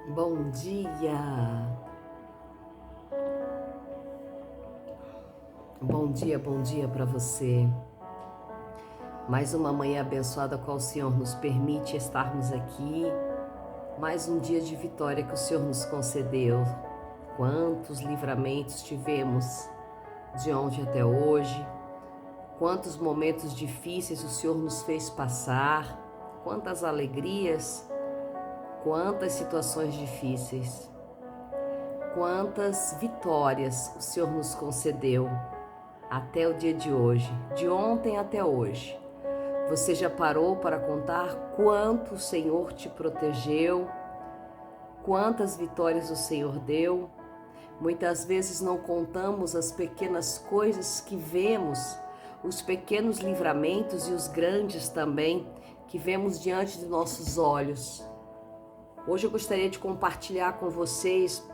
Bom dia, bom dia para você. Mais uma manhã abençoada qual o Senhor nos permite estarmos aqui. Mais um dia de vitória que o Senhor nos concedeu. Quantos livramentos tivemos de ontem até hoje. Quantos momentos difíceis o Senhor nos fez passar. Quantas alegrias, quantas situações difíceis. Quantas vitórias o Senhor nos concedeu até o dia de hoje, de ontem até hoje. Você já parou para contar quanto o Senhor te protegeu, quantas vitórias o Senhor deu? Muitas vezes não contamos as pequenas coisas que vemos, os pequenos livramentos e os grandes também que vemos diante de nossos olhos. Hoje eu gostaria de compartilhar com vocês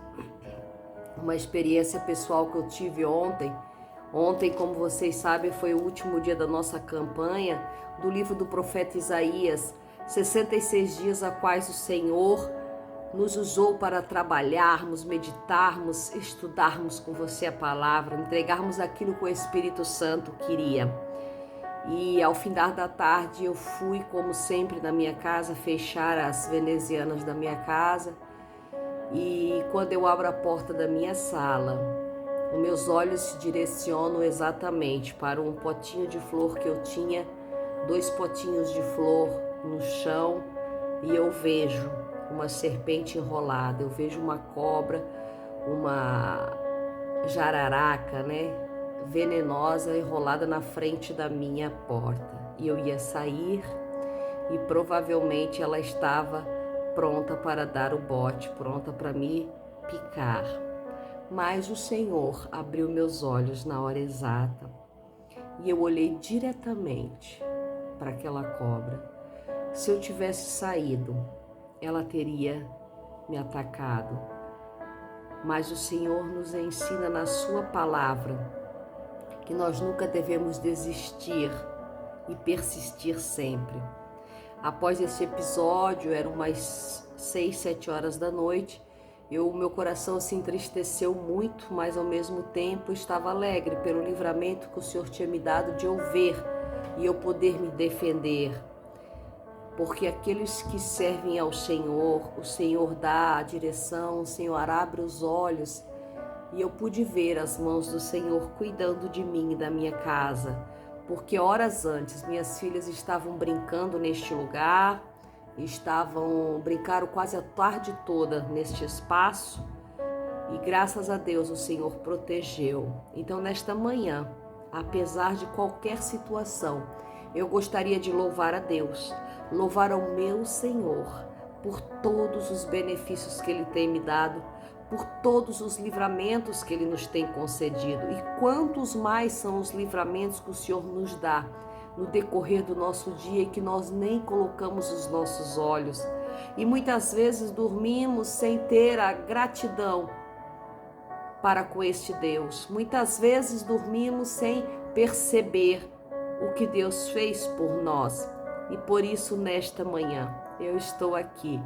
uma experiência pessoal que eu tive ontem. Ontem, como vocês sabem, foi o último dia da nossa campanha do livro do profeta Isaías, 66 dias a quais o Senhor nos usou para trabalharmos, meditarmos, estudarmos com você a palavra, entregarmos aquilo que o Espírito Santo queria. E ao findar da tarde eu fui, como sempre, na minha casa, fechar as venezianas da minha casa. E quando eu abro a porta da minha sala, os meus olhos se direcionam exatamente para um potinho de flor que eu tinha, 2 potinhos de flor no chão, e eu vejo uma serpente enrolada, eu vejo uma cobra, uma jararaca, venenosa enrolada na frente da minha porta. E eu ia sair e provavelmente ela estava pronta para dar o bote, pronta para me picar. Mas o Senhor abriu meus olhos na hora exata e eu olhei diretamente para aquela cobra. Se eu tivesse saído, ela teria me atacado. Mas o Senhor nos ensina na sua palavra que nós nunca devemos desistir e persistir sempre. Após esse episódio, eram umas 6, 7 horas da noite, meu coração se entristeceu muito, mas ao mesmo tempo estava alegre pelo livramento que o Senhor tinha me dado de eu ver e eu poder me defender. Porque aqueles que servem ao Senhor, o Senhor dá a direção, o Senhor abre os olhos, e eu pude ver as mãos do Senhor cuidando de mim e da minha casa. Porque horas antes minhas filhas estavam brincando neste lugar, brincaram quase a tarde toda neste espaço, e graças a Deus o Senhor protegeu. Então nesta manhã, apesar de qualquer situação, eu gostaria de louvar a Deus, louvar ao meu Senhor por todos os benefícios que Ele tem me dado, por todos os livramentos que Ele nos tem concedido. E quantos mais são os livramentos que o Senhor nos dá no decorrer do nosso dia e que nós nem colocamos os nossos olhos. E muitas vezes dormimos sem ter a gratidão para com este Deus. Muitas vezes dormimos sem perceber o que Deus fez por nós. E por isso, nesta manhã, eu estou aqui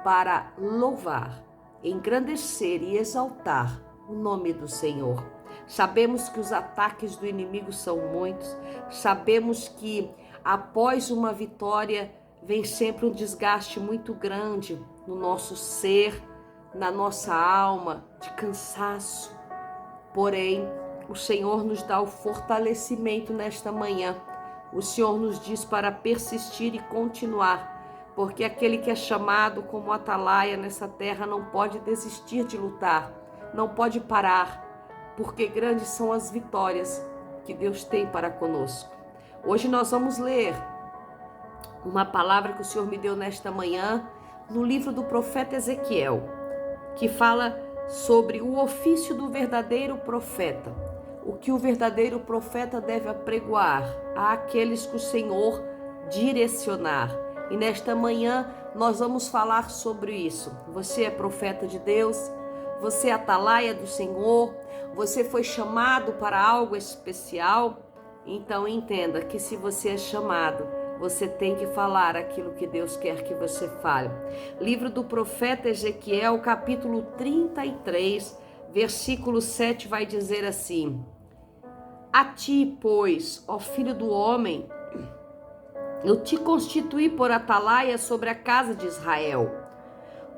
para louvar, engrandecer e exaltar o nome do Senhor. Sabemos que os ataques do inimigo são muitos, sabemos que após uma vitória vem sempre um desgaste muito grande no nosso ser, na nossa alma, de cansaço. Porém, o Senhor nos dá o fortalecimento nesta manhã. O Senhor nos diz para persistir e continuar, porque aquele que é chamado como atalaia nessa terra não pode desistir de lutar, não pode parar, porque grandes são as vitórias que Deus tem para conosco. Hoje nós vamos ler uma palavra que o Senhor me deu nesta manhã no livro do profeta Ezequiel, que fala sobre o ofício do verdadeiro profeta, o que o verdadeiro profeta deve apregoar àqueles que o Senhor direcionar. E nesta manhã nós vamos falar sobre isso. Você é profeta de Deus, você é atalaia do Senhor, você foi chamado para algo especial. Então entenda que se você é chamado, você tem que falar aquilo que Deus quer que você fale. Livro do profeta Ezequiel, capítulo 33, versículo 7 vai dizer assim: A ti, pois, ó filho do homem, eu te constituí por atalaia sobre a casa de Israel.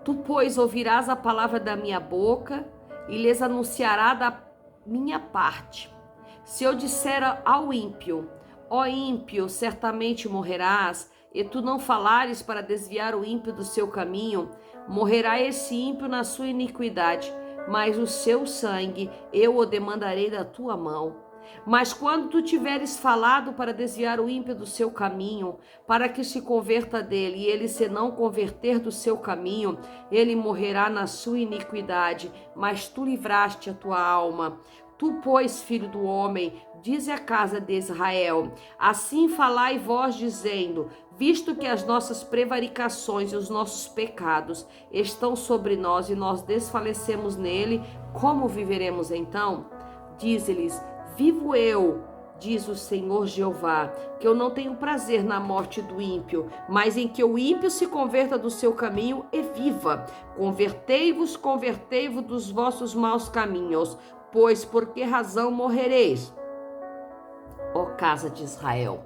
Tu, pois, ouvirás a palavra da minha boca e lhes anunciará da minha parte. Se eu disser ao ímpio, ó ímpio, certamente morrerás, e tu não falares para desviar o ímpio do seu caminho, morrerá esse ímpio na sua iniquidade, mas o seu sangue eu o demandarei da tua mão. Mas quando tu tiveres falado para desviar o ímpio do seu caminho, para que se converta dele, e ele se não converter do seu caminho, ele morrerá na sua iniquidade, mas tu livraste a tua alma. Tu, pois, filho do homem, dize à casa de Israel: assim falai vós, dizendo: visto que as nossas prevaricações e os nossos pecados estão sobre nós e nós desfalecemos nele, como viveremos então? Dize-lhes: vivo eu, diz o Senhor Jeová, que eu não tenho prazer na morte do ímpio, mas em que o ímpio se converta do seu caminho e viva. Convertei-vos dos vossos maus caminhos, pois por que razão morrereis, ó casa de Israel?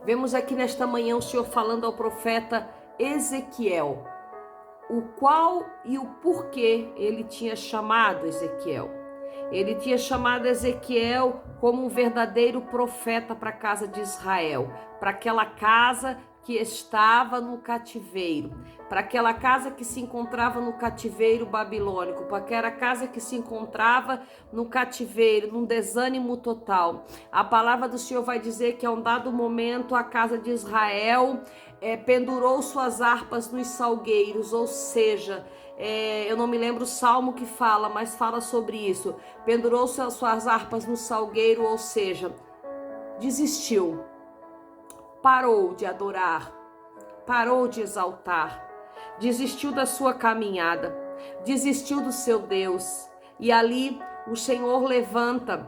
Vemos aqui nesta manhã o Senhor falando ao profeta Ezequiel, o qual e o porquê ele tinha chamado Ezequiel. Ele tinha chamado Ezequiel como um verdadeiro profeta para a casa de Israel, para aquela casa que estava no cativeiro, para aquela casa que se encontrava no cativeiro babilônico, para aquela casa que se encontrava no cativeiro, num desânimo total. A palavra do Senhor vai dizer que a um dado momento a casa de Israel pendurou suas harpas nos salgueiros, ou seja, eu não me lembro o salmo que fala, mas fala sobre isso. Pendurou suas harpas no salgueiro, ou seja, desistiu. Parou de adorar, parou de exaltar, desistiu da sua caminhada, desistiu do seu Deus. E ali o Senhor levanta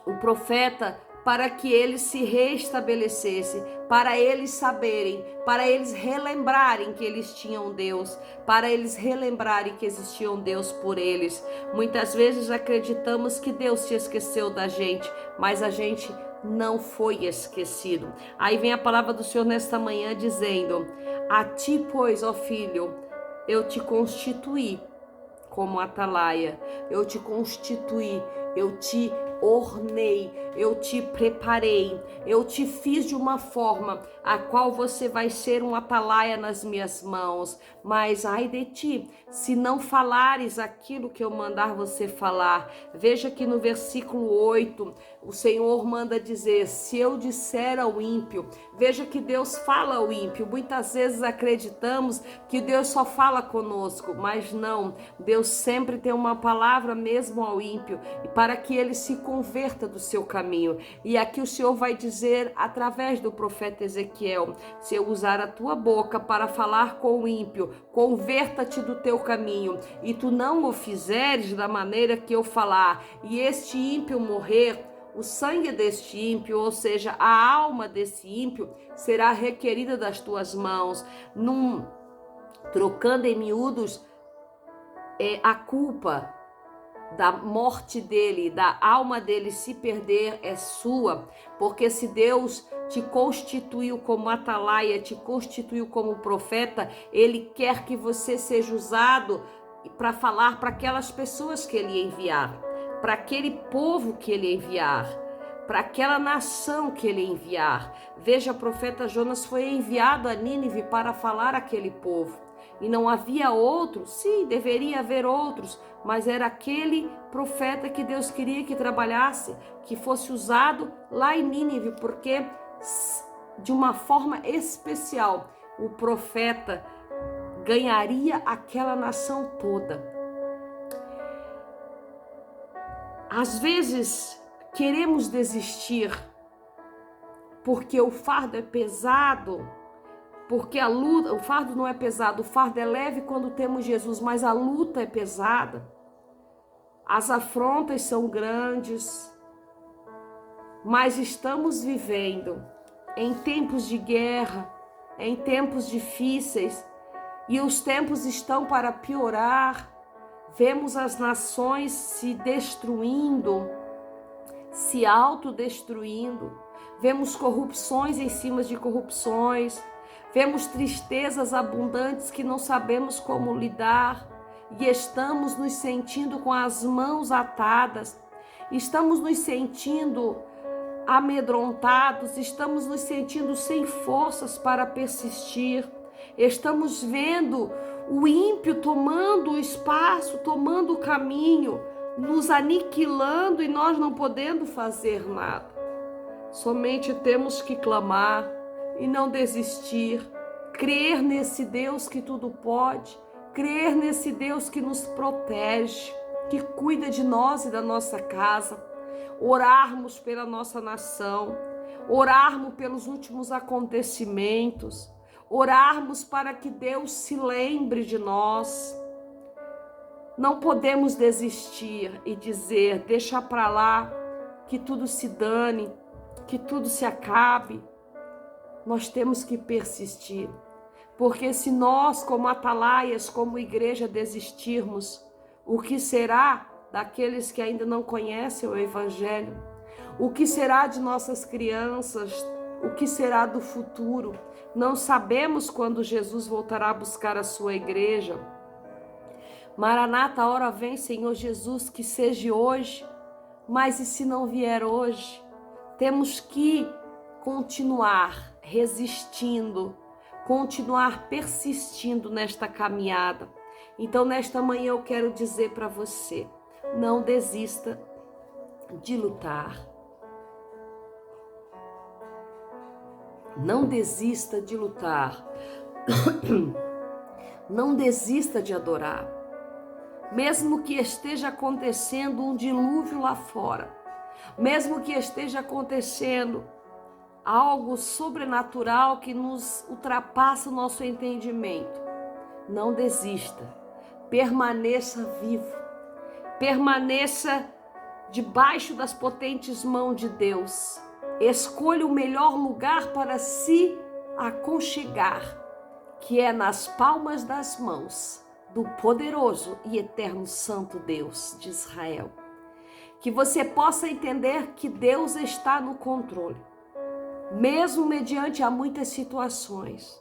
o profeta para que ele se restabelecesse, para eles saberem, para eles relembrarem que eles tinham Deus, para eles relembrarem que existia um Deus por eles. Muitas vezes acreditamos que Deus se esqueceu da gente, mas a gente não foi esquecido. Aí vem a palavra do Senhor nesta manhã dizendo: a ti, pois, ó filho, eu te constituí como atalaia, eu te constituí, eu te ornei, eu te preparei, eu te fiz de uma forma a qual você vai ser um atalaia nas minhas mãos. Mas ai de ti, se não falares aquilo que eu mandar você falar. Veja que no versículo 8, o Senhor manda dizer: se eu disser ao ímpio. Veja que Deus fala ao ímpio. Muitas vezes acreditamos que Deus só fala conosco, mas não. Deus sempre tem uma palavra mesmo ao ímpio, para que ele se converta do seu caminho. E aqui o Senhor vai dizer através do profeta Ezequiel: se eu usar a tua boca para falar com o ímpio, converta-te do teu caminho, e tu não o fizeres da maneira que eu falar, e este ímpio morrer, o sangue deste ímpio, ou seja, a alma desse ímpio, será requerida das tuas mãos. Trocando em miúdos, a culpa da morte dele, da alma dele se perder é sua, porque se Deus te constituiu como atalaia, te constituiu como profeta, ele quer que você seja usado para falar para aquelas pessoas que ele enviar, para aquele povo que ele enviar, para aquela nação que ele enviar. Veja, o profeta Jonas foi enviado a Nínive para falar àquele povo. E não havia outro? Sim, deveria haver outros, mas era aquele profeta que Deus queria que trabalhasse, que fosse usado lá em Nínive, porque de uma forma especial o profeta ganharia aquela nação toda. Às vezes queremos desistir porque o fardo é pesado, porque o fardo não é pesado, o fardo é leve quando temos Jesus, mas a luta é pesada. As afrontas são grandes, mas estamos vivendo em tempos de guerra, em tempos difíceis, e os tempos estão para piorar. Vemos as nações se destruindo, se autodestruindo. Vemos corrupções em cima de corrupções. Vemos tristezas abundantes que não sabemos como lidar. E estamos nos sentindo com as mãos atadas. Estamos nos sentindo amedrontados. Estamos nos sentindo sem forças para persistir. Estamos vendo o ímpio tomando o espaço, tomando o caminho, nos aniquilando e nós não podendo fazer nada. Somente temos que clamar e não desistir, crer nesse Deus que tudo pode, crer nesse Deus que nos protege, que cuida de nós e da nossa casa, orarmos pela nossa nação, orarmos pelos últimos acontecimentos, orarmos para que Deus se lembre de nós. Não podemos desistir e dizer, deixa para lá, que tudo se dane, que tudo se acabe. Nós temos que persistir, porque se nós, como atalaias, como igreja, desistirmos, o que será daqueles que ainda não conhecem o Evangelho? O que será de nossas crianças? O que será do futuro? Não sabemos quando Jesus voltará a buscar a sua igreja. Maranata, a hora vem, Senhor Jesus, que seja hoje. Mas e se não vier hoje? Temos que continuar resistindo, continuar persistindo nesta caminhada. Então, nesta manhã eu quero dizer para você, não desista de lutar. Não desista de lutar. Não desista de adorar. Mesmo que esteja acontecendo um dilúvio lá fora, mesmo que esteja acontecendo algo sobrenatural que nos ultrapassa o nosso entendimento, não desista. Permaneça vivo. Permaneça debaixo das potentes mãos de Deus. Escolha o melhor lugar para se aconchegar, que é nas palmas das mãos do poderoso e eterno Santo Deus de Israel. Que você possa entender que Deus está no controle, mesmo mediante a muitas situações.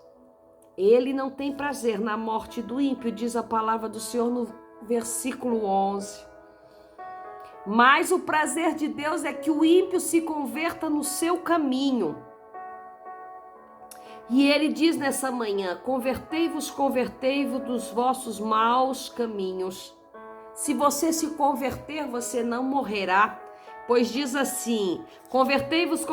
Ele não tem prazer na morte do ímpio, diz a palavra do Senhor no versículo 11. Mas o prazer de Deus é que o ímpio se converta no seu caminho. E ele diz nessa manhã, convertei-vos dos vossos maus caminhos. Se você se converter, você não morrerá. Pois diz assim, convertei-vos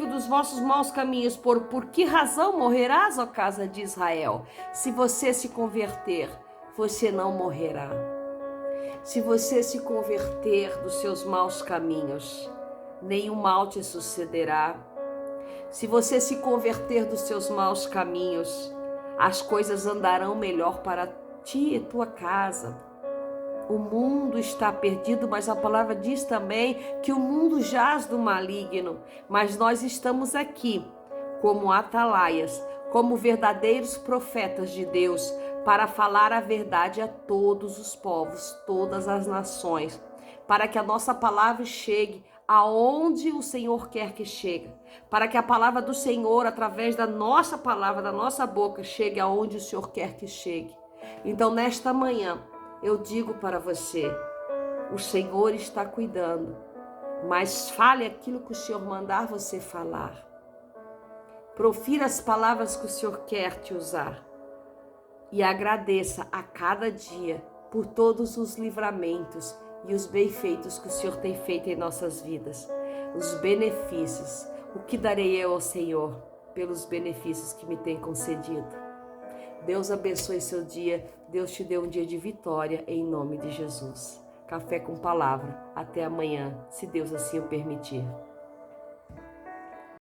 dos vossos maus caminhos. Por que razão morrerás, ó casa de Israel? Se você se converter, você não morrerá. Se você se converter dos seus maus caminhos, nenhum mal te sucederá. Se você se converter dos seus maus caminhos, as coisas andarão melhor para ti e tua casa. O mundo está perdido, mas a palavra diz também que o mundo jaz do maligno. Mas nós estamos aqui como atalaias, como verdadeiros profetas de Deus, para falar a verdade a todos os povos, todas as nações, para que a nossa palavra chegue aonde o Senhor quer que chegue, para que a palavra do Senhor, através da nossa palavra, da nossa boca, chegue aonde o Senhor quer que chegue. Então, nesta manhã, eu digo para você, o Senhor está cuidando, mas fale aquilo que o Senhor mandar você falar. Profira as palavras que o Senhor quer te usar. E agradeça a cada dia por todos os livramentos e os benfeitos que o Senhor tem feito em nossas vidas. Os benefícios. O que darei eu ao Senhor pelos benefícios que me tem concedido? Deus abençoe seu dia. Deus te dê um dia de vitória em nome de Jesus. Café com Palavra. Até amanhã, se Deus assim o permitir.